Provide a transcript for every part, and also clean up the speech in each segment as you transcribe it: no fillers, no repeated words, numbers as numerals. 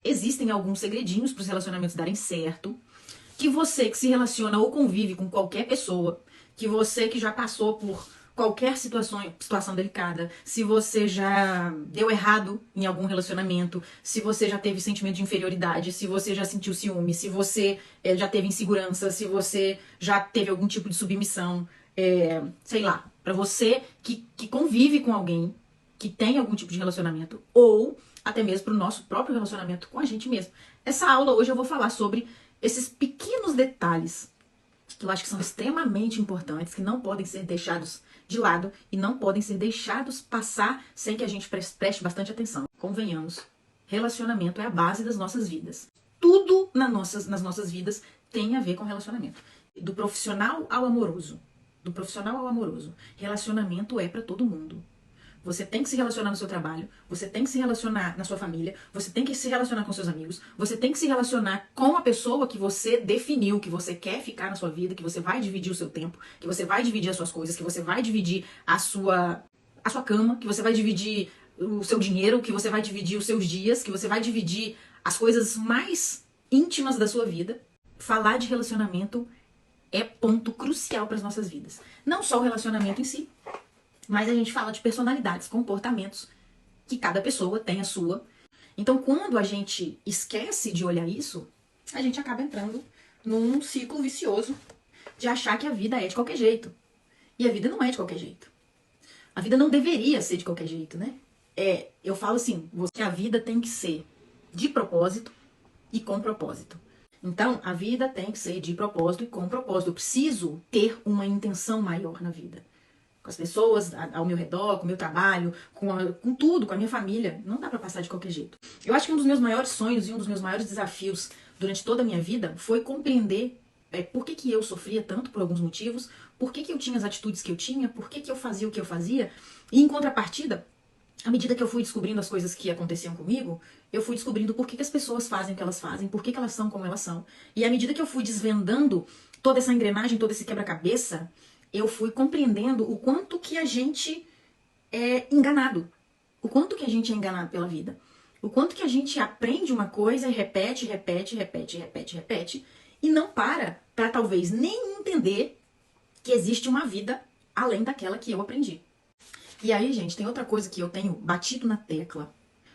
Existem alguns segredinhos para os relacionamentos darem certo, que você que se relaciona ou convive com qualquer pessoa, que você que já passou por qualquer situação delicada, se você já deu errado em algum relacionamento, se você já teve sentimento de inferioridade, se você já sentiu ciúme, se você já teve insegurança, se você já teve algum tipo de submissão, sei lá, para você que convive com alguém que tem algum tipo de relacionamento, ou até mesmo para o nosso próprio relacionamento com a gente mesmo. Essa aula hoje eu vou falar sobre esses pequenos detalhes que eu acho que são extremamente importantes, que não podem ser deixados de lado e não podem ser deixados passar sem que a gente preste bastante atenção. Convenhamos, relacionamento é a base das nossas vidas. Tudo nas nossas vidas tem a ver com relacionamento. Do profissional ao amoroso. Do profissional ao amoroso. Relacionamento é para todo mundo. Você tem que se relacionar no seu trabalho, você tem que se relacionar na sua família, você tem que se relacionar com seus amigos, você tem que se relacionar com a pessoa que você definiu, que você quer ficar na sua vida, que você vai dividir o seu tempo, que você vai dividir as suas coisas, que você vai dividir a sua cama, que você vai dividir o seu dinheiro, que você vai dividir os seus dias, que você vai dividir as coisas mais íntimas da sua vida. Falar de relacionamento é ponto crucial para as nossas vidas. Não só o relacionamento em si, mas a gente fala de personalidades, comportamentos, que cada pessoa tem a sua. Então, quando a gente esquece de olhar isso, a gente acaba entrando num ciclo vicioso de achar que a vida é de qualquer jeito. E a vida não é de qualquer jeito. A vida não deveria ser de qualquer jeito, né? Eu falo assim, que a vida tem que ser de propósito e com propósito. Então, a vida tem que ser de propósito e com propósito. Eu preciso ter uma intenção maior na vida. Com as pessoas ao meu redor, com o meu trabalho, com tudo, com a minha família. Não dá pra passar de qualquer jeito. Eu acho que um dos meus maiores sonhos e um dos meus maiores desafios durante toda a minha vida foi compreender por que eu sofria tanto por alguns motivos, por que eu tinha as atitudes que eu tinha, por que eu fazia o que eu fazia. E em contrapartida, à medida que eu fui descobrindo as coisas que aconteciam comigo, eu fui descobrindo por que as pessoas fazem o que elas fazem, por que elas são como elas são. E à medida que eu fui desvendando toda essa engrenagem, todo esse quebra-cabeça, eu fui compreendendo o quanto que a gente é enganado. O quanto que a gente é enganado pela vida. O quanto que a gente aprende uma coisa e repete, e não para talvez nem entender que existe uma vida além daquela que eu aprendi. E aí, gente, tem outra coisa que eu tenho batido na tecla.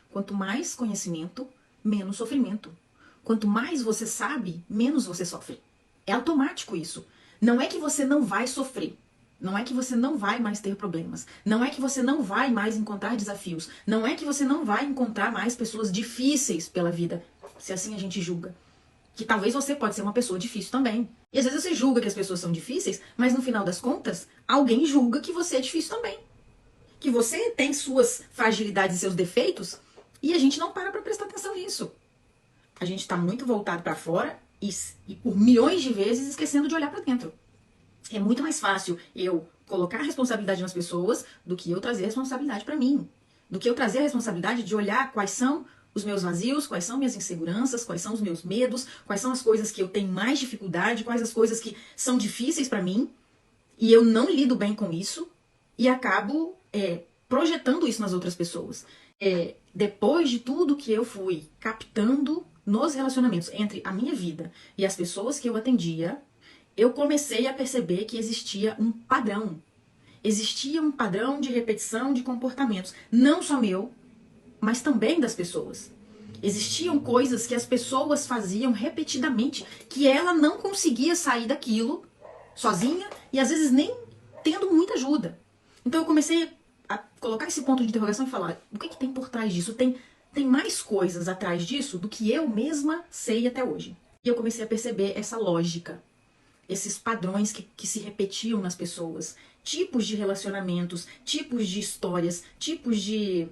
Quanto mais conhecimento, menos sofrimento. Quanto mais você sabe, menos você sofre. É automático isso. Não é que você não vai sofrer. Não é que você não vai mais ter problemas. Não é que você não vai mais encontrar desafios. Não é que você não vai encontrar mais pessoas difíceis pela vida. Se assim a gente julga. Que talvez você pode ser uma pessoa difícil também. E às vezes você julga que as pessoas são difíceis, mas no final das contas, alguém julga que você é difícil também. Que você tem suas fragilidades e seus defeitos, e a gente não para pra prestar atenção nisso. A gente tá muito voltado pra fora e por milhões de vezes esquecendo de olhar pra dentro. É muito mais fácil eu colocar a responsabilidade nas pessoas do que eu trazer a responsabilidade pra mim. Do que eu trazer a responsabilidade de olhar quais são os meus vazios, quais são minhas inseguranças, quais são os meus medos, quais são as coisas que eu tenho mais dificuldade, quais as coisas que são difíceis pra mim, e eu não lido bem com isso, e acabo projetando isso nas outras pessoas. Depois de tudo que eu fui captando nos relacionamentos entre a minha vida e as pessoas que eu atendia, eu comecei a perceber que existia um padrão. Existia um padrão de repetição de comportamentos. Não só meu, mas também das pessoas. Existiam coisas que as pessoas faziam repetidamente, que ela não conseguia sair daquilo sozinha e às vezes nem tendo muita ajuda. Então eu comecei a colocar esse ponto de interrogação e falar, o que tem por trás disso? Tem mais coisas atrás disso do que eu mesma sei até hoje. E eu comecei a perceber essa lógica. Esses padrões que se repetiam nas pessoas, tipos de relacionamentos, tipos de histórias, tipos de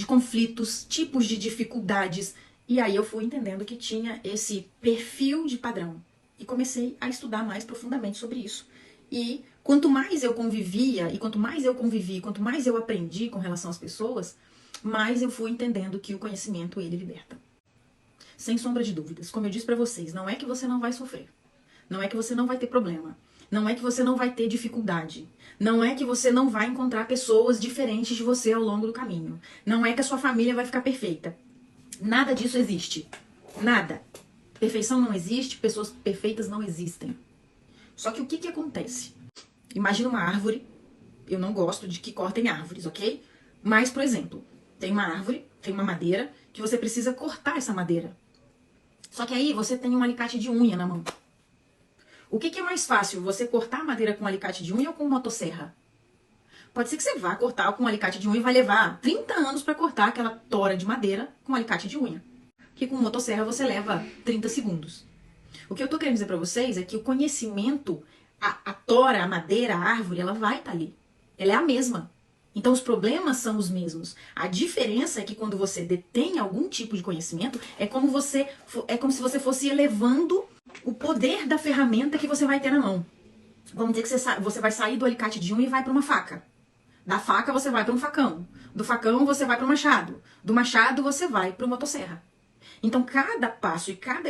conflitos, tipos de dificuldades. E aí eu fui entendendo que tinha esse perfil de padrão. E comecei a estudar mais profundamente sobre isso. E quanto mais eu convivia, e quanto mais eu convivi, quanto mais eu aprendi com relação às pessoas, mais eu fui entendendo que o conhecimento, ele liberta. Sem sombra de dúvidas. Como eu disse pra vocês, não é que você não vai sofrer. Não é que você não vai ter problema. Não é que você não vai ter dificuldade. Não é que você não vai encontrar pessoas diferentes de você ao longo do caminho. Não é que a sua família vai ficar perfeita. Nada disso existe. Nada. Perfeição não existe, pessoas perfeitas não existem. Só que o que acontece? Imagina uma árvore. Eu não gosto de que cortem árvores, ok? Mas, por exemplo, tem uma árvore, tem uma madeira, que você precisa cortar essa madeira. Só que aí você tem um alicate de unha na mão. O que é mais fácil? Você cortar a madeira com um alicate de unha ou com motosserra? Pode ser que você vá cortar com um alicate de unha e vai levar 30 anos para cortar aquela tora de madeira com um alicate de unha. Que com motosserra você leva 30 segundos. O que eu tô querendo dizer para vocês é que o conhecimento, a tora, a madeira, a árvore, ela vai estar ali. Ela é a mesma. Então os problemas são os mesmos. A diferença é que quando você detém algum tipo de conhecimento, é como se você fosse elevando o poder da ferramenta que você vai ter na mão. Vamos dizer que você vai sair do alicate de unha e vai para uma faca. Da faca você vai para um facão. Do facão você vai para o machado. Do machado você vai para o motosserra. Então, cada passo e cada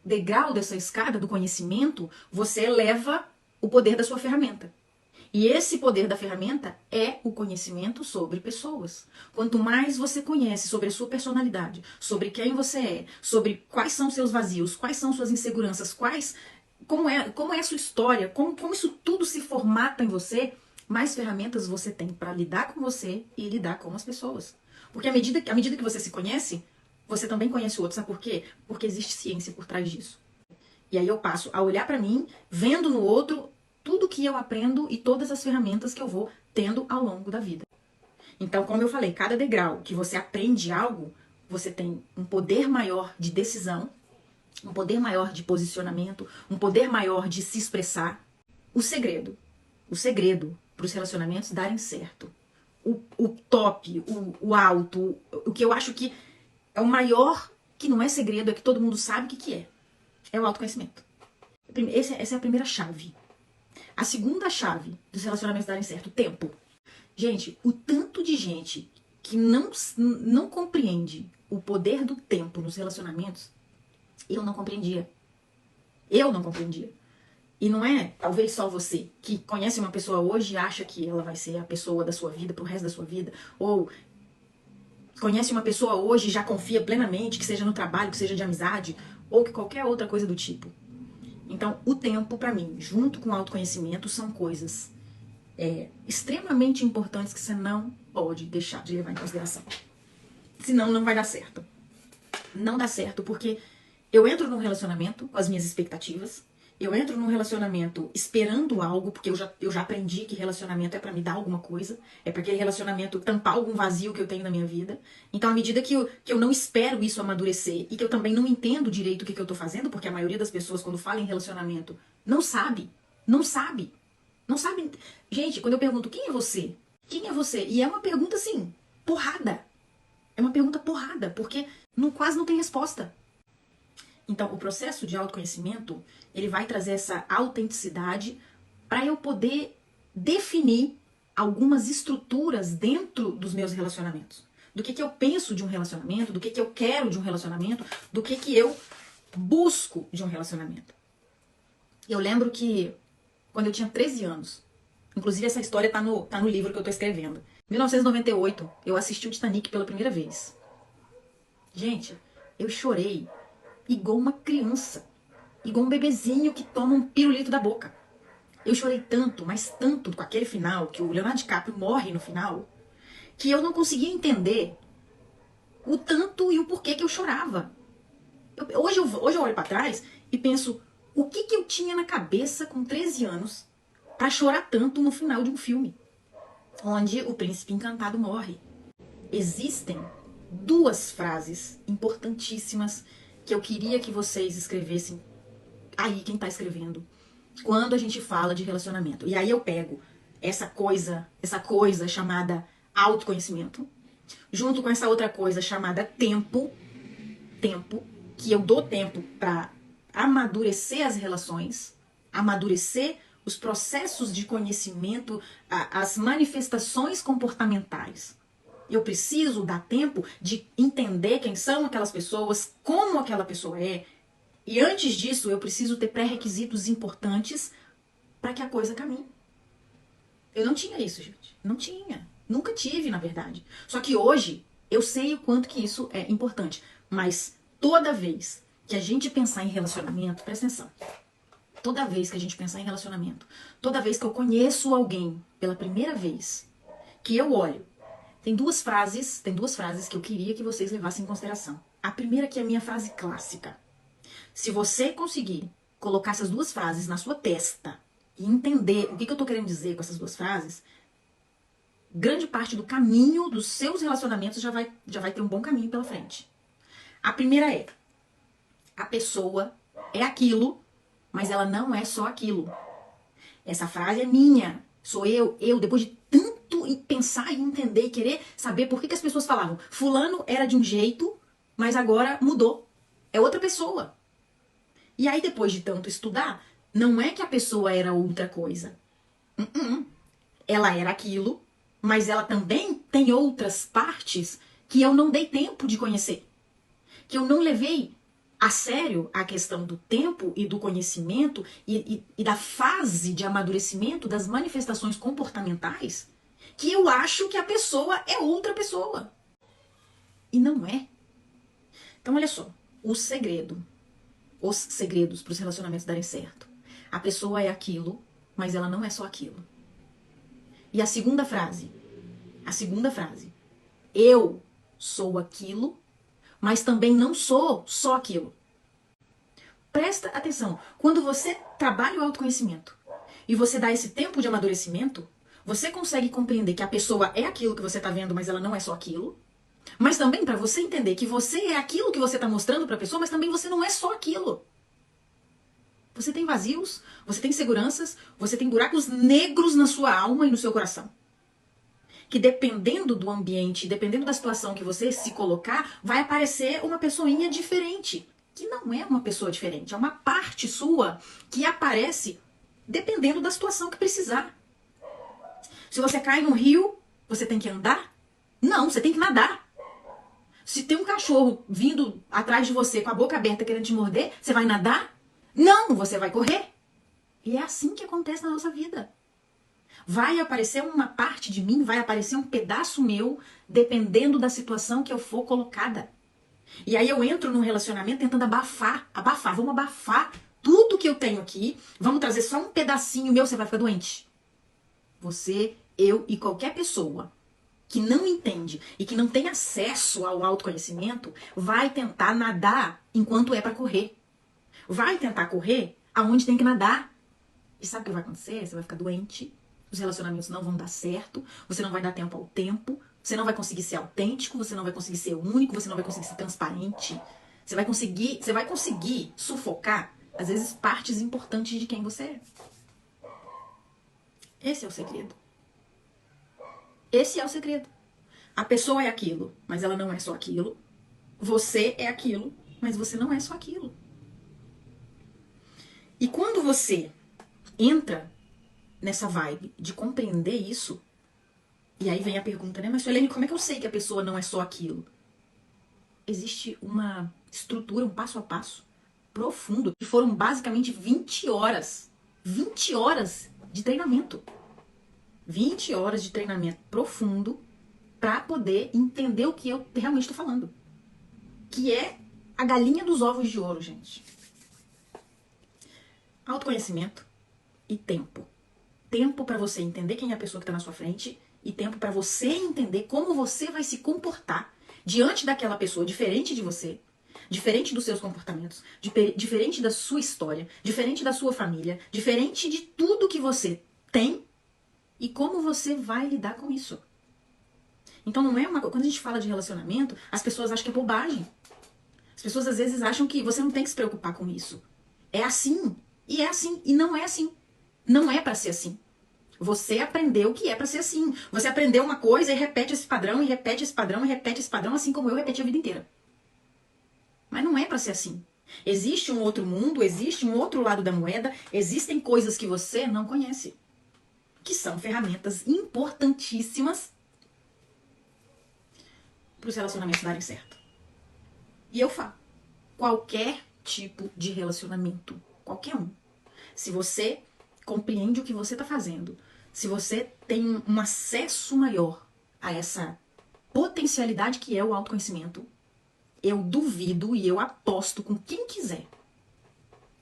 degrau dessa escada do conhecimento, você eleva o poder da sua ferramenta. E esse poder da ferramenta é o conhecimento sobre pessoas. Quanto mais você conhece sobre a sua personalidade, sobre quem você é, sobre quais são seus vazios, quais são suas inseguranças, como é a sua história, como isso tudo se formata em você, mais ferramentas você tem para lidar com você e lidar com as pessoas. Porque à medida que você se conhece, você também conhece o outro. Sabe por quê? Porque existe ciência por trás disso. E aí eu passo a olhar para mim, vendo no outro tudo que eu aprendo e todas as ferramentas que eu vou tendo ao longo da vida. Então, como eu falei, cada degrau que você aprende algo, você tem um poder maior de decisão, um poder maior de posicionamento, um poder maior de se expressar. O segredo para os relacionamentos darem certo, o top, o alto, o que eu acho que é o maior, que não é segredo, é que todo mundo sabe o que é. É o autoconhecimento. Essa é a primeira chave. A segunda chave dos relacionamentos darem certo, o tempo. Gente, o tanto de gente que não compreende o poder do tempo nos relacionamentos, eu não compreendia. Eu não compreendia. E não é, talvez, só você que conhece uma pessoa hoje e acha que ela vai ser a pessoa da sua vida pro resto da sua vida, ou conhece uma pessoa hoje e já confia plenamente, que seja no trabalho, que seja de amizade, ou que qualquer outra coisa do tipo. Então, o tempo, para mim, junto com o autoconhecimento, são coisas extremamente importantes que você não pode deixar de levar em consideração. Senão, não vai dar certo. Não dá certo porque eu entro num relacionamento com as minhas expectativas, eu entro num relacionamento esperando algo, porque eu já aprendi que relacionamento é pra me dar alguma coisa, é pra aquele relacionamento tampar algum vazio que eu tenho na minha vida. Então, à medida que eu não espero isso amadurecer e que eu também não entendo direito o que eu tô fazendo, porque a maioria das pessoas, quando fala em relacionamento, não sabe. Não sabe. Não sabe. Gente, quando eu pergunto quem é você? Quem é você? E é uma pergunta assim, porrada. É uma pergunta porrada, porque quase não tem resposta. Então, o processo de autoconhecimento, ele vai trazer essa autenticidade para eu poder definir algumas estruturas dentro dos meus relacionamentos. Do que eu penso de um relacionamento, do que eu quero de um relacionamento, do que eu busco de um relacionamento. Eu lembro que quando eu tinha 13 anos, inclusive essa história tá no livro que eu tô escrevendo. Em 1998, eu assisti o Titanic pela primeira vez. Gente, eu chorei igual uma criança, igual um bebezinho que toma um pirulito da boca. Eu chorei tanto, mas tanto com aquele final, que o Leonardo DiCaprio morre no final, que eu não conseguia entender o tanto e o porquê que eu chorava. Hoje eu olho pra trás e penso, o que eu tinha na cabeça com 13 anos pra chorar tanto no final de um filme, onde o príncipe encantado morre. Existem duas frases importantíssimas que eu queria que vocês escrevessem aí, quem tá escrevendo, quando a gente fala de relacionamento. E aí eu pego essa coisa chamada autoconhecimento, junto com essa outra coisa chamada tempo, que eu dou tempo para amadurecer as relações, amadurecer os processos de conhecimento, as manifestações comportamentais. Eu preciso dar tempo de entender quem são aquelas pessoas, como aquela pessoa é. E antes disso, eu preciso ter pré-requisitos importantes para que a coisa caminhe. Eu não tinha isso, gente. Não tinha. Nunca tive, na verdade. Só que hoje, eu sei o quanto que isso é importante. Mas toda vez que a gente pensar em relacionamento, presta atenção. Toda vez que a gente pensar em relacionamento, toda vez que eu conheço alguém pela primeira vez, que eu olho, tem duas frases que eu queria que vocês levassem em consideração. A primeira que é a minha frase clássica. Se você conseguir colocar essas duas frases na sua testa e entender o que eu tô querendo dizer com essas duas frases, grande parte do caminho dos seus relacionamentos já vai ter um bom caminho pela frente. A primeira é: a pessoa é aquilo, mas ela não é só aquilo. Essa frase é minha. Sou eu, depois de tanto pensar e entender e querer saber por que as pessoas falavam fulano era de um jeito, mas agora mudou. É outra pessoa. E aí, depois de tanto estudar, não é que a pessoa era outra coisa. Ela era aquilo, mas ela também tem outras partes que eu não dei tempo de conhecer. Que eu não levei a sério a questão do tempo e do conhecimento e da fase de amadurecimento das manifestações comportamentais, que eu acho que a pessoa é outra pessoa. E não é. Então, olha só, os segredos para os relacionamentos darem certo. A pessoa é aquilo, mas ela não é só aquilo. E a segunda frase, eu sou aquilo, mas também não sou só aquilo. Presta atenção, quando você trabalha o autoconhecimento e você dá esse tempo de amadurecimento, você consegue compreender que a pessoa é aquilo que você está vendo, mas ela não é só aquilo. Mas também para você entender que você é aquilo que você está mostrando para a pessoa, mas também você não é só aquilo. Você tem vazios, você tem inseguranças, você tem buracos negros na sua alma e no seu coração. Que dependendo do ambiente, dependendo da situação que você se colocar, vai aparecer uma pessoinha diferente. Que não é uma pessoa diferente, é uma parte sua que aparece dependendo da situação que precisar. Se você cai num rio, você tem que andar? Não, você tem que nadar. Se tem um cachorro vindo atrás de você com a boca aberta querendo te morder, você vai nadar? Não, você vai correr. E é assim que acontece na nossa vida. Vai aparecer uma parte de mim, vai aparecer um pedaço meu, dependendo da situação que eu for colocada. E aí eu entro num relacionamento tentando abafar, vamos abafar tudo que eu tenho aqui, vamos trazer só um pedacinho meu, você vai ficar doente. Você, eu e qualquer pessoa que não entende e que não tem acesso ao autoconhecimento, vai tentar nadar enquanto é para correr. Vai tentar correr aonde tem que nadar. E sabe o que vai acontecer? Você vai ficar doente, os relacionamentos não vão dar certo, você não vai dar tempo ao tempo, você não vai conseguir ser autêntico, você não vai conseguir ser único, você não vai conseguir ser transparente. Você vai conseguir sufocar, às vezes, partes importantes de quem você é. Esse é o segredo. Esse é o segredo. A pessoa é aquilo, mas ela não é só aquilo. Você é aquilo, mas você não é só aquilo. E quando você entra nessa vibe de compreender isso, e aí vem a pergunta, né? Mas Suelene, como é que eu sei que a pessoa não é só aquilo? Existe uma estrutura, um passo a passo profundo, que foram basicamente 20 horas. 20 horas de treinamento. 20 horas de treinamento profundo para poder entender o que eu realmente estou falando. Que é a galinha dos ovos de ouro, gente. Autoconhecimento e tempo. Tempo para você entender quem é a pessoa que está na sua frente e tempo para você entender como você vai se comportar diante daquela pessoa diferente de você, diferente dos seus comportamentos, diferente da sua história, diferente da sua família, diferente de tudo que você tem e como você vai lidar com isso. Então não é uma coisa. Quando a gente fala de relacionamento, as pessoas acham que é bobagem. As pessoas às vezes acham que você não tem que se preocupar com isso. É assim. E é assim. E não é assim. Não é pra ser assim. Você aprendeu que é pra ser assim. Você aprendeu uma coisa e repete esse padrão, e repete esse padrão, e repete esse padrão, assim como eu repeti a vida inteira. Mas não é pra ser assim. Existe um outro mundo, existe um outro lado da moeda, existem coisas que você não conhece. Que são ferramentas importantíssimas para os relacionamentos darem certo. E eu falo, qualquer tipo de relacionamento, qualquer um. Se você compreende o que você está fazendo, se você tem um acesso maior a essa potencialidade que é o autoconhecimento, eu duvido e eu aposto com quem quiser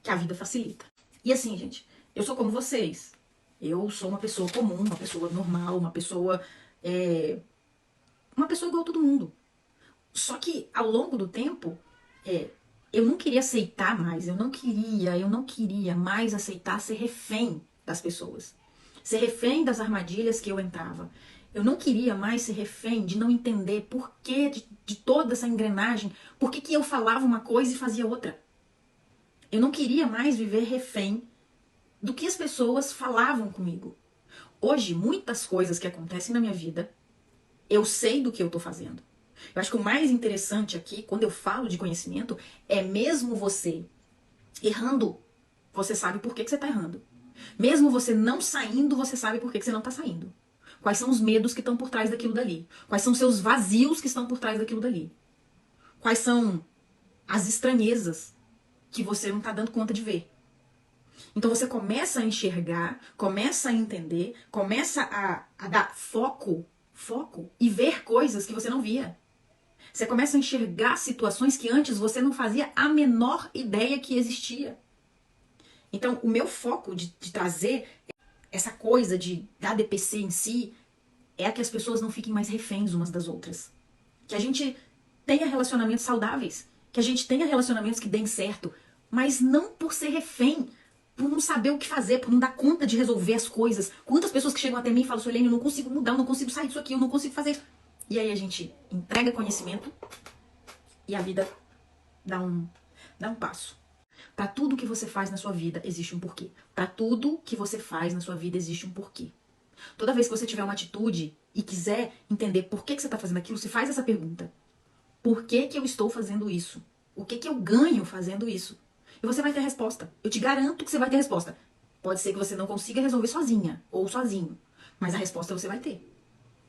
que a vida facilita. E assim, gente, eu sou como vocês. Eu sou uma pessoa comum, uma pessoa normal, uma pessoa igual a todo mundo. Só que ao longo do tempo, eu não queria aceitar mais, eu não queria mais aceitar ser refém das pessoas. Ser refém das armadilhas que eu entrava. Eu não queria mais ser refém de não entender por que de toda essa engrenagem, por que eu falava uma coisa e fazia outra. Eu não queria mais viver refém do que as pessoas falavam comigo. Hoje, muitas coisas que acontecem na minha vida, eu sei do que eu tô fazendo. Eu acho que o mais interessante aqui, quando eu falo de conhecimento, é mesmo você errando, você sabe por que você tá errando. Mesmo você não saindo, você sabe por que você não tá saindo. Quais são os medos que estão por trás daquilo dali? Quais são os seus vazios que estão por trás daquilo dali? Quais são as estranhezas que você não tá dando conta de ver? Então você começa a enxergar, começa a entender, começa a dar foco e ver coisas que você não via. Você começa a enxergar situações que antes você não fazia a menor ideia que existia. Então, o meu foco de trazer essa coisa da DPC em si é que as pessoas não fiquem mais reféns umas das outras. Que a gente tenha relacionamentos saudáveis, que a gente tenha relacionamentos que deem certo, mas não por ser refém, por não saber o que fazer, por não dar conta de resolver as coisas. Quantas pessoas que chegam até mim e falam, Suelene, eu não consigo mudar, eu não consigo sair disso aqui, eu não consigo fazer. E aí a gente entrega conhecimento e a vida dá um passo. Para tudo que você faz na sua vida existe um porquê. Para tudo que você faz na sua vida existe um porquê. Toda vez que você tiver uma atitude e quiser entender por que você está fazendo aquilo, você faz essa pergunta. Por que eu estou fazendo isso? O que eu ganho fazendo isso? E você vai ter resposta. Eu te garanto que você vai ter resposta. Pode ser que você não consiga resolver sozinha ou sozinho, mas a resposta você vai ter.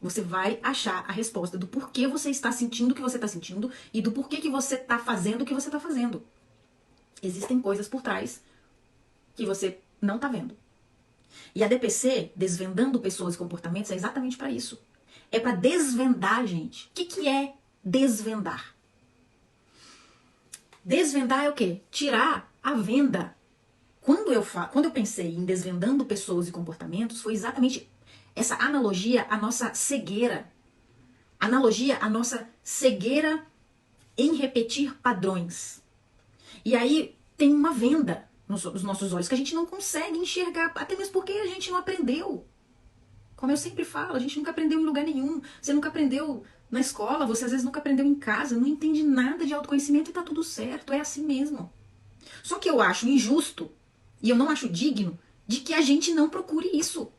Você vai achar a resposta do porquê você está sentindo o que você está sentindo e do porquê que você está fazendo o que você está fazendo. Existem coisas por trás que você não está vendo. E a DPC, Desvendando Pessoas e Comportamentos, é exatamente para isso. É para desvendar, gente. O que é desvendar? Desvendar é o quê? Tirar a venda. Quando eu pensei em desvendando pessoas e comportamentos, foi exatamente essa analogia à nossa cegueira. Analogia à nossa cegueira em repetir padrões. E aí tem uma venda nos nossos olhos que a gente não consegue enxergar, até mesmo porque a gente não aprendeu. Como eu sempre falo, a gente nunca aprendeu em lugar nenhum. Você nunca aprendeu na escola, você às vezes nunca aprendeu em casa, não entende nada de autoconhecimento e tá tudo certo, é assim mesmo. Só que eu acho injusto, e eu não acho digno, de que a gente não procure isso.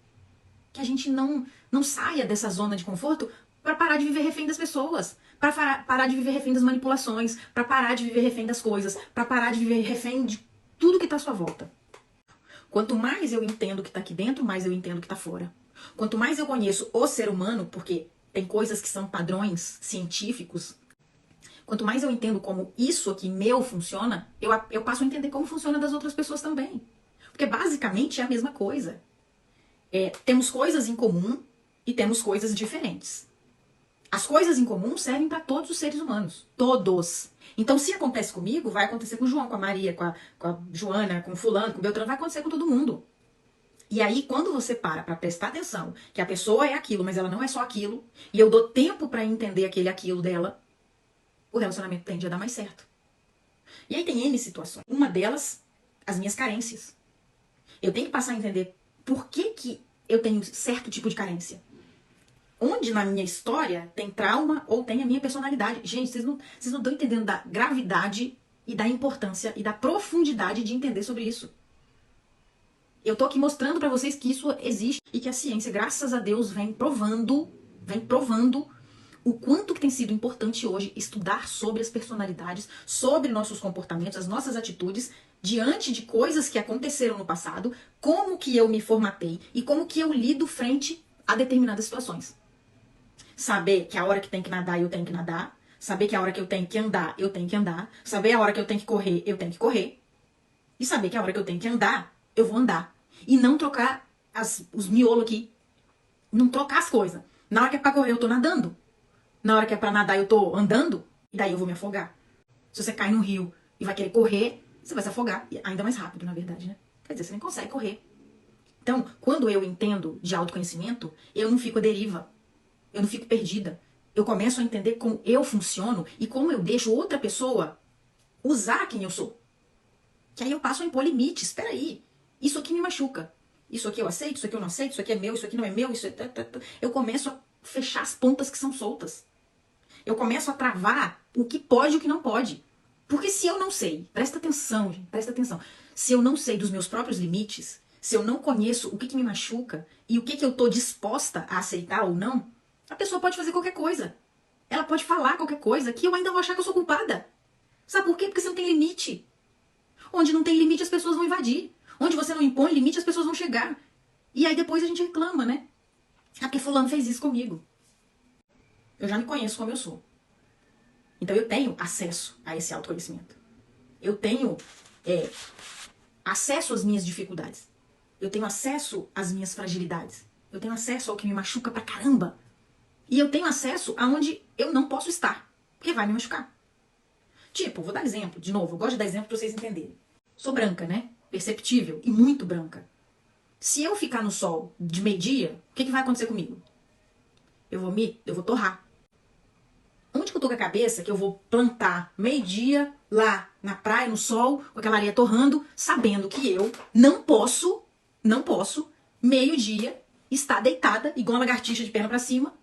Que a gente não saia dessa zona de conforto para parar de viver refém das pessoas, para parar de viver refém das manipulações, para parar de viver refém das coisas, para parar de viver refém de tudo que tá à sua volta. Quanto mais eu entendo o que tá aqui dentro, mais eu entendo o que tá fora. Quanto mais eu conheço o ser humano, porque tem coisas que são padrões científicos, quanto mais eu entendo como isso aqui meu funciona, eu passo a entender como funciona das outras pessoas também. Porque basicamente é a mesma coisa. Temos coisas em comum e temos coisas diferentes. As coisas em comum servem para todos os seres humanos. Todos. Então, se acontece comigo, vai acontecer com o João, com a Maria, com a Joana, com o fulano, com o Beltrano, vai acontecer com todo mundo. E aí, quando você para prestar atenção que a pessoa é aquilo, mas ela não é só aquilo, e eu dou tempo para entender aquilo dela, o relacionamento tende a dar mais certo. E aí tem N situações. Uma delas, as minhas carências. Eu tenho que passar a entender por que eu tenho certo tipo de carência. Onde na minha história tem trauma ou tem a minha personalidade. Gente, vocês não estão entendendo da gravidade e da importância e da profundidade de entender sobre isso. Eu tô aqui mostrando pra vocês que isso existe e que a ciência, graças a Deus, vem provando o quanto que tem sido importante hoje estudar sobre as personalidades, sobre nossos comportamentos, as nossas atitudes, diante de coisas que aconteceram no passado, como que eu me formatei e como que eu lido frente a determinadas situações. Saber que a hora que tem que nadar, eu tenho que nadar. Saber que a hora que eu tenho que andar, eu tenho que andar. Saber a hora que eu tenho que correr, eu tenho que correr. E saber que a hora que eu tenho que andar, eu vou andar. E não trocar os miolos aqui. Não trocar as coisas. Na hora que é pra correr, eu tô nadando. Na hora que é pra nadar, eu tô andando. E daí eu vou me afogar. Se você cai no rio e vai querer correr, você vai se afogar, e ainda mais rápido, na verdade, né? Quer dizer, você nem consegue correr. Então, quando eu entendo de autoconhecimento, eu não fico à deriva, eu não fico perdida. Eu começo a entender como eu funciono e como eu deixo outra pessoa usar quem eu sou. Que aí eu passo a impor limites. Espera aí, isso aqui me machuca. Isso aqui eu aceito, isso aqui eu não aceito, isso aqui é meu, isso aqui não é meu, isso é... Eu começo a fechar as pontas que são soltas. Eu começo a travar o que pode e o que não pode. Porque se eu não sei, presta atenção, gente, presta atenção. Se eu não sei dos meus próprios limites, se eu não conheço o que me machuca e o que eu tô disposta a aceitar ou não, a pessoa pode fazer qualquer coisa. Ela pode falar qualquer coisa que eu ainda vou achar que eu sou culpada. Sabe por quê? Porque você não tem limite. Onde não tem limite, as pessoas vão invadir. Onde você não impõe limite, as pessoas vão chegar. E aí depois a gente reclama, né? Ah, porque fulano fez isso comigo. Eu já me conheço como eu sou. Então eu tenho acesso a esse autoconhecimento. Eu tenho acesso às minhas dificuldades. Eu tenho acesso às minhas fragilidades. Eu tenho acesso ao que me machuca pra caramba. E eu tenho acesso aonde eu não posso estar, porque vai me machucar. Tipo, vou dar exemplo, de novo, eu gosto de dar exemplo pra vocês entenderem. Sou branca, né? Perceptível e muito branca. Se eu ficar no sol de meio-dia, o que vai acontecer comigo? Eu vou torrar. Onde que eu tô com a cabeça que eu vou plantar meio-dia lá na praia, no sol, com aquela areia torrando, sabendo que eu não posso, meio-dia, estar deitada, igual uma lagartixa de perna pra cima,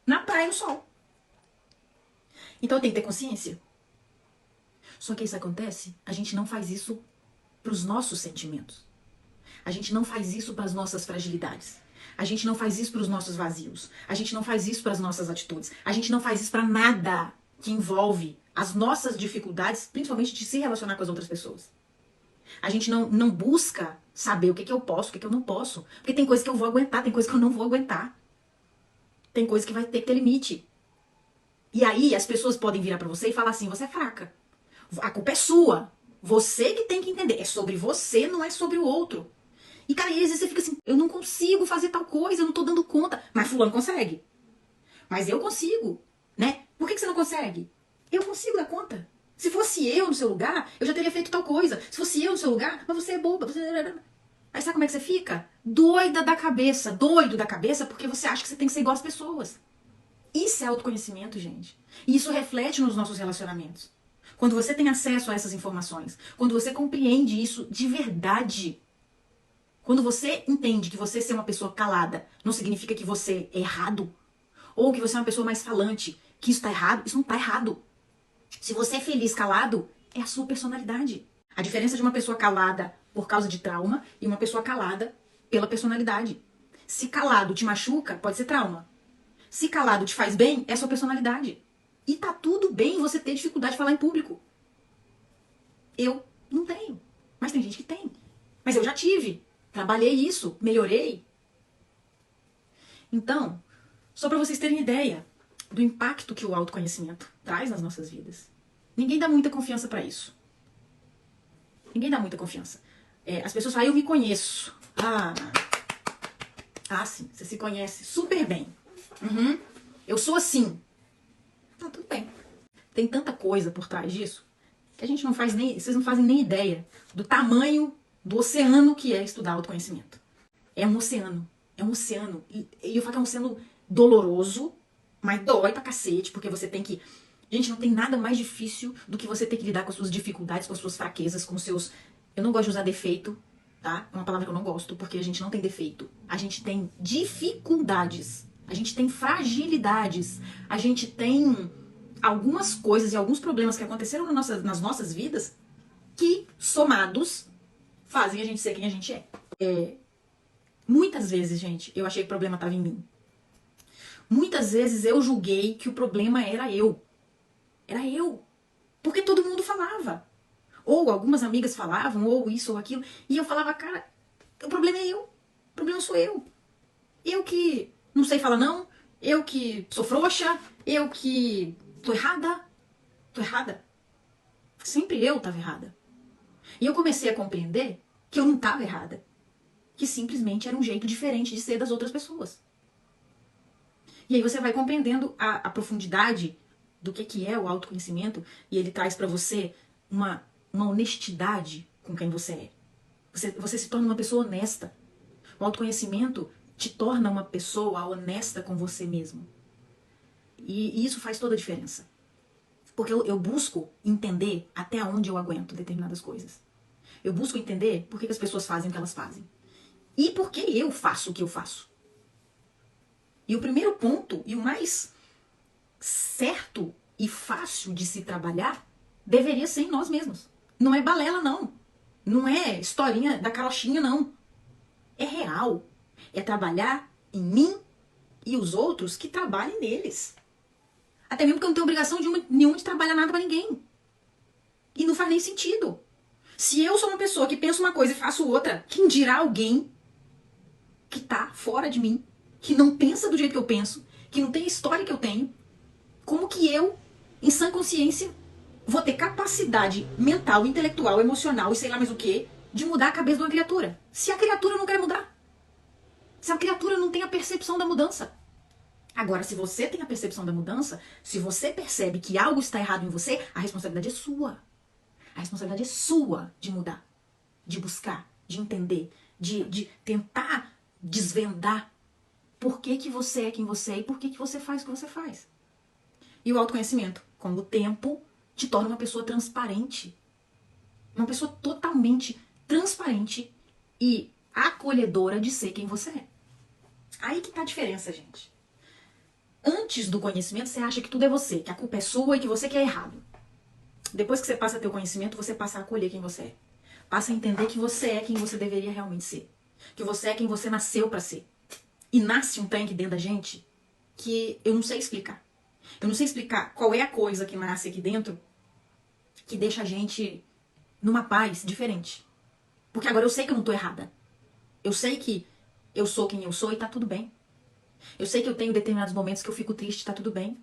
na praia, no sol. Então eu tenho que ter consciência. Só que isso acontece, a gente não faz isso pros nossos sentimentos. A gente não faz isso pras nossas fragilidades. A gente não faz isso para os nossos vazios. A gente não faz isso para as nossas atitudes. A gente não faz isso para nada que envolve as nossas dificuldades, principalmente de se relacionar com as outras pessoas. A gente não busca saber o que eu posso, o que eu não posso. Porque tem coisa que eu vou aguentar, tem coisa que eu não vou aguentar. Tem coisa que vai ter que ter limite. E aí as pessoas podem virar para você e falar assim, você é fraca. A culpa é sua. Você que tem que entender. É sobre você, não é sobre o outro. E, cara, às vezes você fica assim, eu não consigo fazer tal coisa, eu não tô dando conta. Mas fulano consegue. Mas eu consigo, né? Por que você não consegue? Eu consigo dar conta. Se fosse eu no seu lugar, eu já teria feito tal coisa. Se fosse eu no seu lugar, mas você é boba. Aí sabe como é que você fica? Doida da cabeça. Doido da cabeça porque você acha que você tem que ser igual às pessoas. Isso é autoconhecimento, gente. E isso reflete nos nossos relacionamentos. Quando você tem acesso a essas informações, quando você compreende isso de verdade... Quando você entende que você ser uma pessoa calada não significa que você é errado, ou que você é uma pessoa mais falante, que isso tá errado, isso não tá errado. Se você é feliz calado, é a sua personalidade. A diferença de uma pessoa calada por causa de trauma e uma pessoa calada pela personalidade. Se calado te machuca, pode ser trauma. Se calado te faz bem, é a sua personalidade. E tá tudo bem você ter dificuldade de falar em público. Eu não tenho, mas tem gente que tem. Mas eu já tive. Trabalhei isso, melhorei. Então, só para vocês terem ideia do impacto que o autoconhecimento traz nas nossas vidas. Ninguém dá muita confiança para isso. Ninguém dá muita confiança. As pessoas falam, eu me conheço. Sim, você se conhece super bem. Eu sou assim. Tá, tudo bem. Tem tanta coisa por trás disso que a gente não faz nem, vocês não fazem nem ideia do tamanho do oceano que é estudar autoconhecimento. É um oceano. É um oceano. E eu falo que é um oceano doloroso, mas dói pra cacete, porque você tem que... Gente, não tem nada mais difícil do que você ter que lidar com as suas dificuldades, com as suas fraquezas, com os seus... Eu não gosto de usar defeito, tá? É uma palavra que eu não gosto, porque a gente não tem defeito. A gente tem dificuldades. A gente tem fragilidades. A gente tem algumas coisas e alguns problemas que aconteceram nas nossas vidas que, somados, fazem a gente ser quem a gente é. Muitas vezes, gente, eu achei que o problema estava em mim. Muitas vezes eu julguei que o problema era eu. Era eu. Porque todo mundo falava. Ou algumas amigas falavam, ou isso ou aquilo. E eu falava, cara, o problema é eu. O problema sou eu. Eu que não sei falar não. Eu que sou frouxa. Eu que tô errada. Tô errada. Sempre eu estava errada. E eu comecei a compreender que eu não estava errada. Que simplesmente era um jeito diferente de ser das outras pessoas. E aí você vai compreendendo a profundidade do que é o autoconhecimento, e ele traz para você uma honestidade com quem você é. Você se torna uma pessoa honesta. O autoconhecimento te torna uma pessoa honesta com você mesmo. E isso faz toda a diferença. Porque eu busco entender até onde eu aguento determinadas coisas. Eu busco entender por que as pessoas fazem o que elas fazem. E por que eu faço o que eu faço. E o primeiro ponto, e o mais certo e fácil de se trabalhar, deveria ser em nós mesmos. Não é balela, não. Não é historinha da carochinha, não. É real. É trabalhar em mim e os outros que trabalhem neles. Até mesmo que eu não tenho obrigação nenhuma de trabalhar nada pra ninguém. E não faz nem sentido. Se eu sou uma pessoa que pensa uma coisa e faço outra, quem dirá alguém que tá fora de mim, que não pensa do jeito que eu penso, que não tem a história que eu tenho, como que eu, em sã consciência, vou ter capacidade mental, intelectual, emocional e sei lá mais o que, de mudar a cabeça de uma criatura? Se a criatura não quer mudar. Se a criatura não tem a percepção da mudança. Agora, se você tem a percepção da mudança, se você percebe que algo está errado em você, a responsabilidade é sua. A responsabilidade é sua de mudar, de buscar, de entender, de tentar desvendar por que você é quem você é e por que você faz o que você faz. E o autoconhecimento, com o tempo, te torna uma pessoa transparente. Uma pessoa totalmente transparente e acolhedora de ser quem você é. Aí que tá a diferença, gente. Antes do conhecimento, você acha que tudo é você, que a culpa é sua e que você que é errado. Depois que você passa a ter o conhecimento, você passa a acolher quem você é. Passa a entender que você é quem você deveria realmente ser. Que você é quem você nasceu pra ser. E nasce um trem aqui dentro da gente que eu não sei explicar. Eu não sei explicar qual é a coisa que nasce aqui dentro que deixa a gente numa paz diferente. Porque agora eu sei que eu não tô errada. Eu sei que eu sou quem eu sou e tá tudo bem. Eu sei que eu tenho determinados momentos que eu fico triste e tá tudo bem.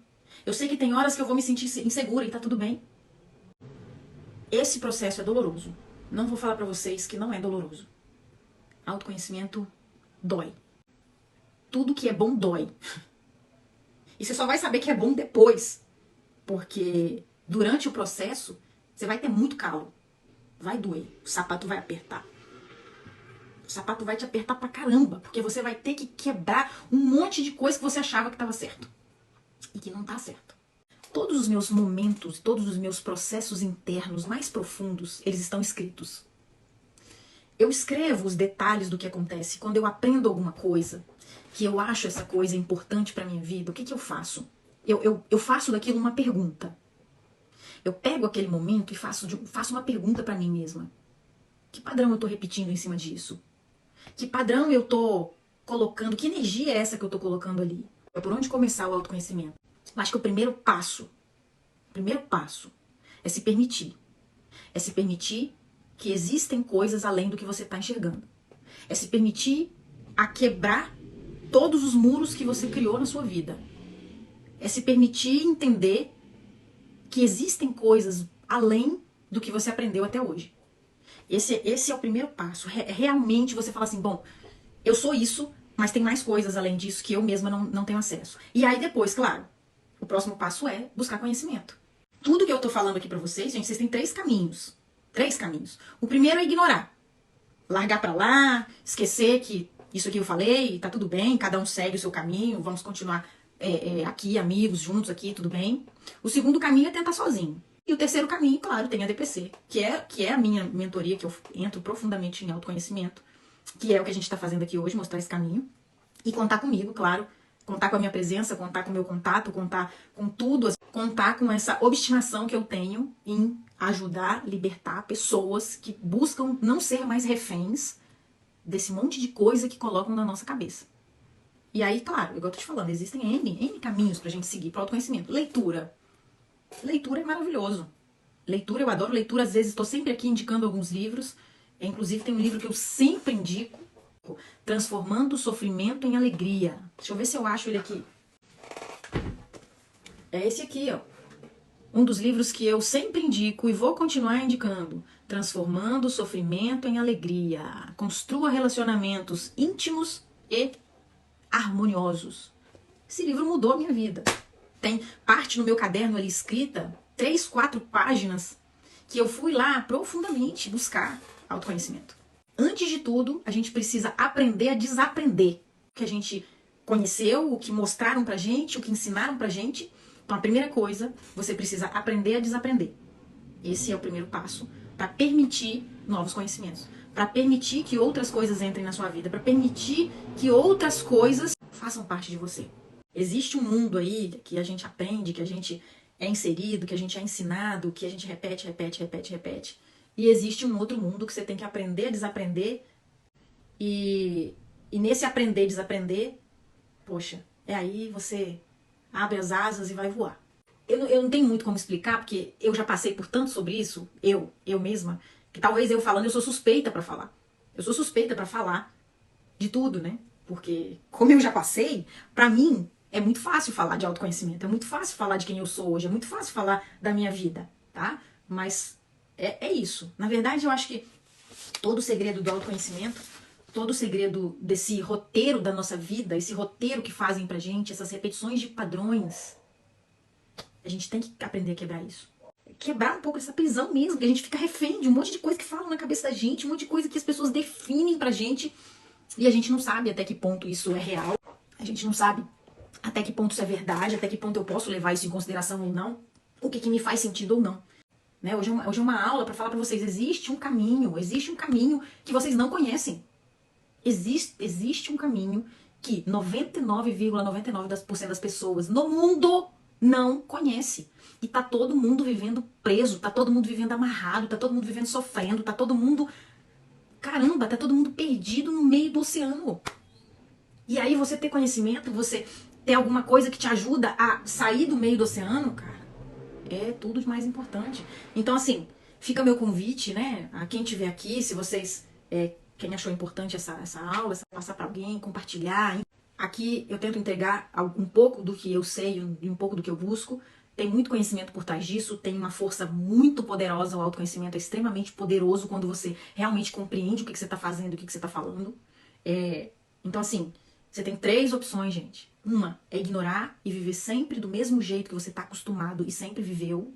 Eu sei que tem horas que eu vou me sentir insegura e tá tudo bem. Esse processo é doloroso. Não vou falar pra vocês que não é doloroso. Autoconhecimento dói. Tudo que é bom dói. E você só vai saber que é bom depois. Porque durante o processo, você vai ter muito calo. Vai doer. O sapato vai apertar. O sapato vai te apertar pra caramba. Porque você vai ter que quebrar um monte de coisa que você achava que estava certo. E que não tá certo. Todos os meus momentos, todos os meus processos internos mais profundos, eles estão escritos. Eu escrevo os detalhes do que acontece. Quando eu aprendo alguma coisa, que eu acho essa coisa importante pra minha vida, o que eu faço? Eu faço daquilo uma pergunta. Eu pego aquele momento e faço uma pergunta pra mim mesma. Que padrão eu tô repetindo em cima disso? Que padrão eu tô colocando? Que energia é essa que eu tô colocando ali? É por onde começar o autoconhecimento? Eu acho que o primeiro passo é se permitir. É se permitir que existem coisas além do que você está enxergando. É se permitir a quebrar todos os muros que você criou na sua vida. É se permitir entender que existem coisas além do que você aprendeu até hoje. Esse é o primeiro passo. Realmente você fala assim, bom, eu sou isso, mas tem mais coisas além disso que eu mesma não tenho acesso. E aí depois, claro, o próximo passo é buscar conhecimento. Tudo que eu tô falando aqui pra vocês, gente, vocês têm 3 caminhos. 3 caminhos. O primeiro é ignorar. Largar pra lá, esquecer que isso aqui eu falei, tá tudo bem, cada um segue o seu caminho, vamos continuar aqui, amigos, juntos aqui, tudo bem. O segundo caminho é tentar sozinho. E o terceiro caminho, claro, tem a DPC, que é a minha mentoria, que eu entro profundamente em autoconhecimento, que é o que a gente tá fazendo aqui hoje, mostrar esse caminho. E contar comigo, claro. Contar com a minha presença, contar com o meu contato, contar com tudo, contar com essa obstinação que eu tenho em ajudar, libertar pessoas que buscam não ser mais reféns desse monte de coisa que colocam na nossa cabeça. E aí, claro, igual eu tô te falando, existem N caminhos pra gente seguir pro autoconhecimento. Leitura. Leitura é maravilhoso. Leitura, eu adoro leitura, às vezes estou sempre aqui indicando alguns livros. Inclusive tem um livro que eu sempre indico, Transformando o Sofrimento em Alegria. Deixa eu ver se eu acho ele aqui. É esse aqui, ó. Um dos livros que eu sempre indico e vou continuar indicando. Transformando o Sofrimento em Alegria. Construa relacionamentos íntimos e harmoniosos. Esse livro mudou a minha vida. Tem parte no meu caderno ali escrita, 3, 4 páginas, que eu fui lá profundamente buscar autoconhecimento. Antes de tudo, a gente precisa aprender a desaprender o que a gente conheceu, o que mostraram pra gente, o que ensinaram pra gente. Então a primeira coisa, você precisa aprender a desaprender. Esse é o primeiro passo para permitir novos conhecimentos, para permitir que outras coisas entrem na sua vida, para permitir que outras coisas façam parte de você. Existe um mundo aí que a gente aprende, que a gente é inserido, que a gente é ensinado, que a gente repete, repete, repete, repete. E existe um outro mundo que você tem que aprender a desaprender. E nesse aprender e desaprender, poxa, é aí você abre as asas e vai voar. Eu não tenho muito como explicar, porque eu já passei por tanto sobre isso, eu mesma, que talvez eu falando, eu sou suspeita pra falar. Eu sou suspeita pra falar de tudo, né? Porque, como eu já passei, pra mim é muito fácil falar de autoconhecimento, é muito fácil falar de quem eu sou hoje, é muito fácil falar da minha vida, tá? Mas é isso. Na verdade, eu acho que todo o segredo do autoconhecimento, todo o segredo desse roteiro da nossa vida, esse roteiro que fazem pra gente, essas repetições de padrões, a gente tem que aprender a quebrar isso. Quebrar um pouco essa prisão mesmo, que a gente fica refém de um monte de coisa que falam na cabeça da gente, um monte de coisa que as pessoas definem pra gente, e a gente não sabe até que ponto isso é real, a gente não sabe até que ponto isso é verdade, até que ponto eu posso levar isso em consideração ou não, o que me faz sentido ou não. Né? Hoje é uma aula para falar para vocês, existe um caminho que vocês não conhecem. Existe um caminho que 99,99% das pessoas no mundo não conhece. E tá todo mundo vivendo preso, tá todo mundo vivendo amarrado, tá todo mundo vivendo sofrendo, tá todo mundo... Caramba, tá todo mundo perdido no meio do oceano. E aí você ter conhecimento, você ter alguma coisa que te ajuda a sair do meio do oceano, cara, é tudo de mais importante. Então, assim, fica meu convite, né, a quem estiver aqui, se vocês, quem achou importante essa aula, passar para alguém, compartilhar. Aqui eu tento entregar um pouco do que eu sei e um pouco do que eu busco. Tem muito conhecimento por trás disso, tem uma força muito poderosa, o autoconhecimento é extremamente poderoso quando você realmente compreende o que você está fazendo, o que você está falando. Então, assim, você tem 3 opções, gente. Uma é ignorar e viver sempre do mesmo jeito que você está acostumado e sempre viveu,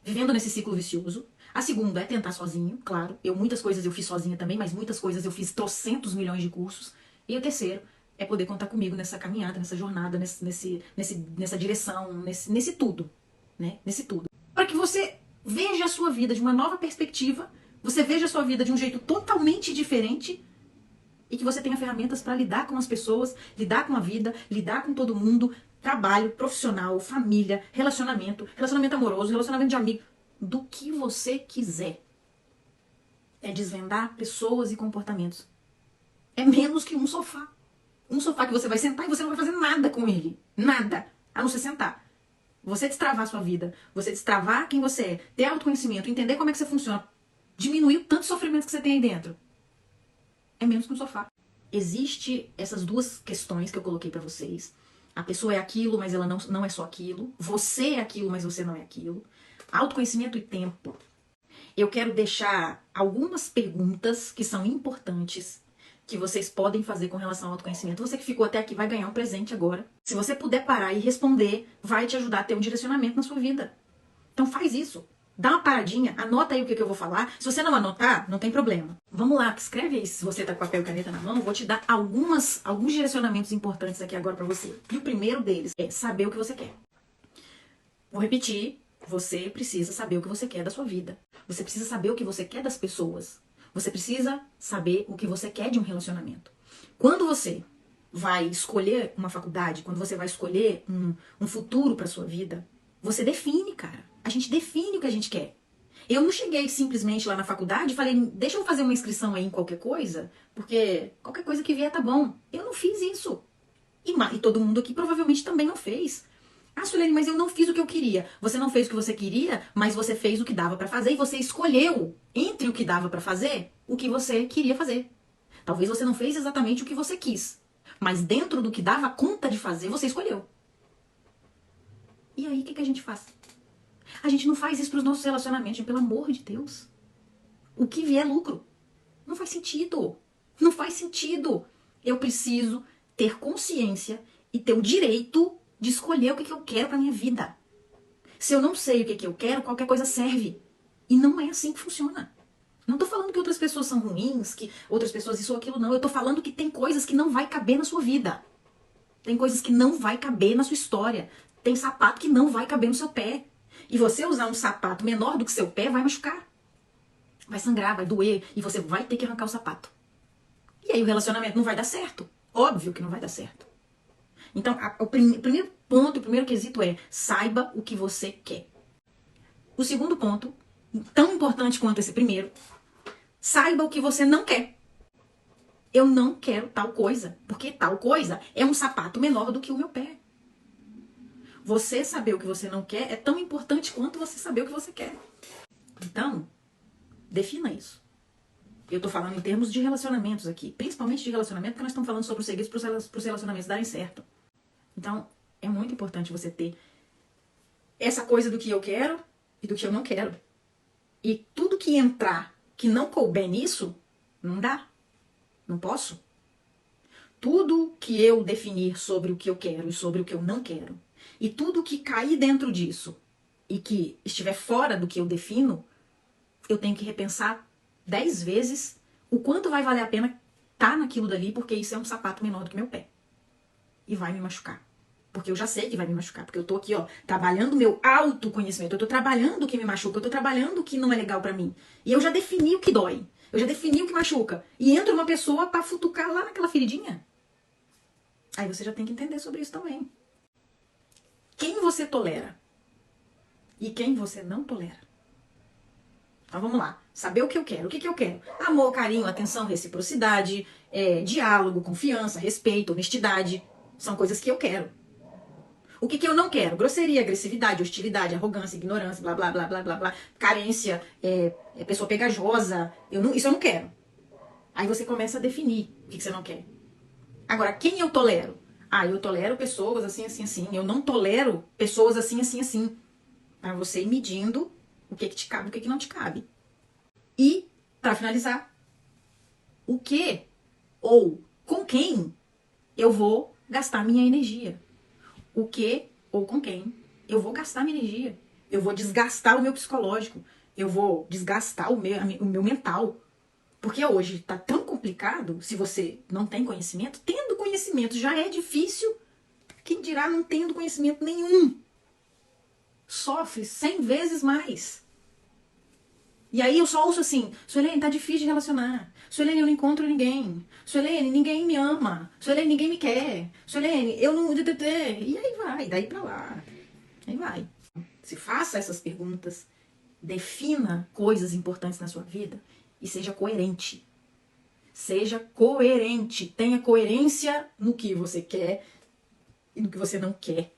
vivendo nesse ciclo vicioso. A segunda é tentar sozinho, claro. Muitas coisas eu fiz sozinha também, mas muitas coisas eu fiz trocentos milhões de cursos. E o terceiro é poder contar comigo nessa caminhada, nessa jornada, nessa direção, nesse tudo, né? Nesse tudo. Para que você veja a sua vida de uma nova perspectiva, você veja a sua vida de um jeito totalmente diferente e que você tenha ferramentas para lidar com as pessoas, lidar com a vida, lidar com todo mundo, trabalho, profissional, família, relacionamento amoroso, relacionamento de amigo, do que você quiser. É desvendar pessoas e comportamentos. É menos que um sofá. Um sofá que você vai sentar e você não vai fazer nada com ele. Nada. A não ser sentar. Você destravar a sua vida, você destravar quem você é, ter autoconhecimento, entender como é que você funciona, diminuir o tanto de sofrimento que você tem aí dentro. É menos que um sofá. Existe essas duas questões que eu coloquei pra vocês. A pessoa é aquilo, mas ela não é só aquilo. Você é aquilo, mas você não é aquilo. Autoconhecimento e tempo. Eu quero deixar algumas perguntas que são importantes que vocês podem fazer com relação ao autoconhecimento. Você que ficou até aqui vai ganhar um presente agora. Se você puder parar e responder, vai te ajudar a ter um direcionamento na sua vida. Então faz isso. Dá uma paradinha, anota aí o que eu vou falar. Se você não anotar, não tem problema. Vamos lá, escreve aí se você tá com papel e caneta na mão. Eu vou te dar alguns direcionamentos importantes aqui agora pra você. E o primeiro deles é saber o que você quer. Vou repetir. Você precisa saber o que você quer da sua vida. Você precisa saber o que você quer das pessoas. Você precisa saber o que você quer de um relacionamento. Quando você vai escolher uma faculdade, quando você vai escolher um futuro pra sua vida, você define, cara. A gente define o que a gente quer. Eu não cheguei simplesmente lá na faculdade e falei, deixa eu fazer uma inscrição aí em qualquer coisa, porque qualquer coisa que vier tá bom. Eu não fiz isso. E todo mundo aqui provavelmente também não fez. Ah, Suelene, mas eu não fiz o que eu queria. Você não fez o que você queria, mas você fez o que dava pra fazer e você escolheu, entre o que dava pra fazer, o que você queria fazer. Talvez você não fez exatamente o que você quis, mas dentro do que dava conta de fazer, você escolheu. E aí, o que a gente faz? A gente não faz isso pros nossos relacionamentos, pelo amor de Deus. O que vier é lucro. Não faz sentido. Não faz sentido. Eu preciso ter consciência e ter o direito de escolher o que eu quero pra minha vida. Se eu não sei o que eu quero, qualquer coisa serve. E não é assim que funciona. Não tô falando que outras pessoas são ruins, que outras pessoas isso ou aquilo, não. Eu tô falando que tem coisas que não vai caber na sua vida. Tem coisas que não vai caber na sua história. Tem sapato que não vai caber no seu pé. E você usar um sapato menor do que seu pé vai machucar. Vai sangrar, vai doer. E você vai ter que arrancar o sapato. E aí o relacionamento não vai dar certo. Óbvio que não vai dar certo. Então, o primeiro ponto, o primeiro quesito é: saiba o que você quer. O segundo ponto, tão importante quanto esse primeiro, saiba o que você não quer. Eu não quero tal coisa, porque tal coisa é um sapato menor do que o meu pé. Você saber o que você não quer é tão importante quanto você saber o que você quer. Então, defina isso. Eu tô falando em termos de relacionamentos aqui, principalmente de relacionamento, porque nós estamos falando sobre os segredos para os relacionamentos darem certo. Então, é muito importante você ter essa coisa do que eu quero e do que eu não quero. E tudo que entrar que não couber nisso, não dá. Não posso. Tudo que eu definir sobre o que eu quero e sobre o que eu não quero, e tudo que cair dentro disso e que estiver fora do que eu defino, eu tenho que repensar 10 vezes o quanto vai valer a pena estar naquilo dali, porque isso é um sapato menor do que meu pé. E vai me machucar. Porque eu já sei que vai me machucar. Porque eu tô aqui, ó, trabalhando o meu autoconhecimento. Eu tô trabalhando o que me machuca. Eu tô trabalhando o que não é legal pra mim. E eu já defini o que dói. Eu já defini o que machuca. E entra uma pessoa pra futucar lá naquela feridinha. Aí você já tem que entender sobre isso também. Quem você tolera? E quem você não tolera? Então vamos lá. Saber o que eu quero. O que eu quero? Amor, carinho, atenção, reciprocidade, diálogo, confiança, respeito, honestidade. São coisas que eu quero. O que eu não quero? Grosseria, agressividade, hostilidade, arrogância, ignorância, blá, blá, blá, blá, blá, blá. Carência, pessoa pegajosa. Isso eu não quero. Aí você começa a definir o que você não quer. Agora, quem eu tolero? Ah, eu tolero pessoas assim, assim, assim. Eu não tolero pessoas assim, assim, assim. Para você ir medindo o que te cabe e o que não te cabe. E, para finalizar, o que ou com quem eu vou gastar minha energia? O que ou com quem eu vou gastar minha energia? Eu vou desgastar o meu psicológico. Eu vou desgastar o meu mental. Porque hoje tá tão complicado, se você não tem conhecimento. Tendo conhecimento já é difícil. Quem dirá não tendo conhecimento nenhum? Sofre 100 vezes mais. E aí eu só ouço assim: Suelene, tá difícil de relacionar. Suelene, eu não encontro ninguém. Suelene, ninguém me ama. Suelene, ninguém me quer. Suelene, eu não... E aí vai, daí pra lá. Aí vai. Se faça essas perguntas, defina coisas importantes na sua vida e seja coerente. Seja coerente. Tenha coerência no que você quer e no que você não quer.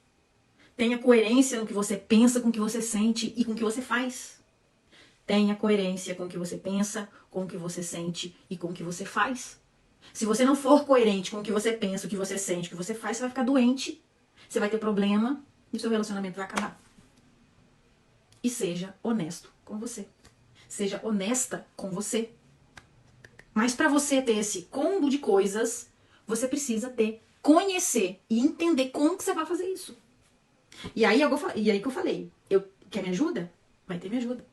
Tenha coerência no que você pensa, com o que você sente e com o que você faz. Tenha coerência com o que você pensa, com o que você sente e com o que você faz. Se você não for coerente com o que você pensa, o que você sente, o que você faz, você vai ficar doente, você vai ter problema e o seu relacionamento vai acabar. E seja honesto com você. Seja honesta com você. Mas para você ter esse combo de coisas, você precisa conhecer e entender como que você vai fazer isso. E aí que eu falei, quer me ajuda? Vai ter me ajuda.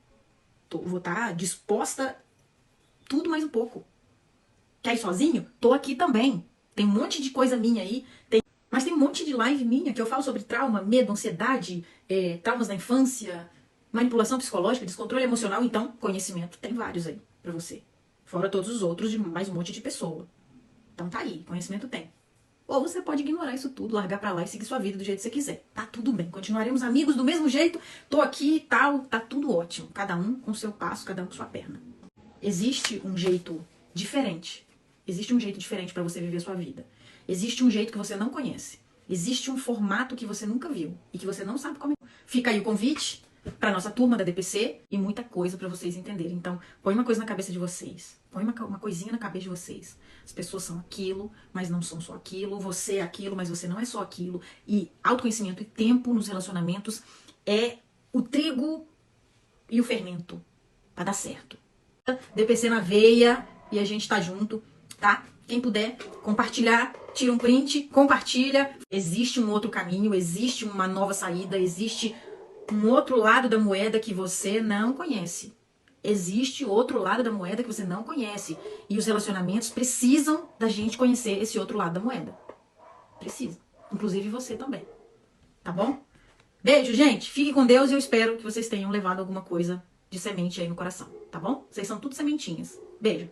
Vou estar disposta tudo mais um pouco. Quer ir sozinho? Tô aqui também. Tem um monte de coisa minha aí. Mas tem um monte de live minha que eu falo sobre trauma, medo, ansiedade, traumas da infância, manipulação psicológica, descontrole emocional. Então, conhecimento tem vários aí pra você. Fora todos os outros de mais um monte de pessoa. Então tá aí, conhecimento tem. Ou você pode ignorar isso tudo, largar pra lá e seguir sua vida do jeito que você quiser. Tá tudo bem, continuaremos amigos do mesmo jeito. Tô aqui e tal, tá tudo ótimo. Cada um com seu passo, cada um com sua perna. Existe um jeito diferente. Existe um jeito diferente pra você viver sua vida. Existe um jeito que você não conhece. Existe um formato que você nunca viu e que você não sabe como. Fica aí o convite para nossa turma da DPC e muita coisa para vocês entenderem. Então, põe uma coisa na cabeça de vocês. Põe uma coisinha na cabeça de vocês. As pessoas são aquilo, mas não são só aquilo. Você é aquilo, mas você não é só aquilo. E autoconhecimento e tempo nos relacionamentos é o trigo e o fermento para dar certo. DPC na veia e a gente tá junto, tá? Quem puder compartilhar, tira um print, compartilha. Existe um outro caminho, existe uma nova saída, existe um outro lado da moeda que você não conhece. Existe outro lado da moeda que você não conhece. E os relacionamentos precisam da gente conhecer esse outro lado da moeda. Precisa. Inclusive você também. Tá bom? Beijo, gente. Fique com Deus e eu espero que vocês tenham levado alguma coisa de semente aí no coração. Tá bom? Vocês são tudo sementinhas. Beijo.